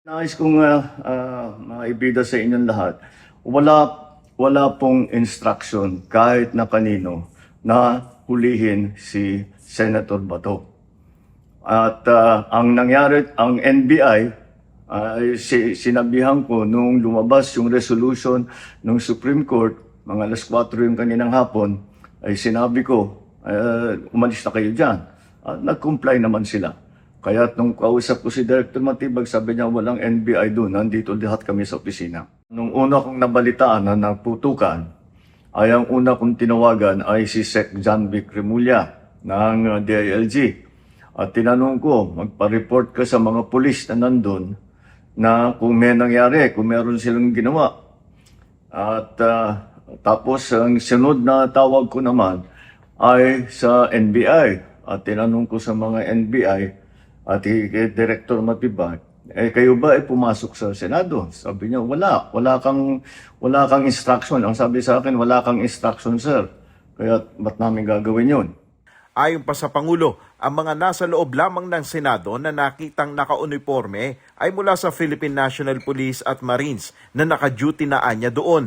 Nais kong maibida sa inyong lahat, wala pong instruction kahit na kanino na hulihin si Senator Bato. At ang nangyari, ang NBI, sinabihan ko nung lumabas yung resolution ng Supreme Court, mga alas 4 yung kaninang hapon, ay sinabi ko, umalis na kayo dyan. Nag-comply naman sila. Kaya nung kausap ko si Director Matibag, sabi niya walang NBI doon, nandito lahat kami sa opisina. Nung una kong nabalitaan na nagputukan, ay ang una kong tinawagan ay si Sec. John Vic Remulla ng DILG. At tinanong ko, magpa-report ka sa mga pulis na nandun na kung may nangyari, kung meron silang ginawa. At tapos ang sunod na tawag ko naman ay sa NBI. At tinanong ko sa mga NBI at kay Director Matibag, kayo ba ay pumasok sa Senado? Sabi niya, wala kang instruction. Ang sabi sa akin, wala kang instruction, sir. Kaya ba't namin gagawin yun? Ayon pa sa Pangulo, ang mga nasa loob lamang ng Senado na nakitang naka-uniforme ay mula sa Philippine National Police at Marines na naka-duty na anya doon.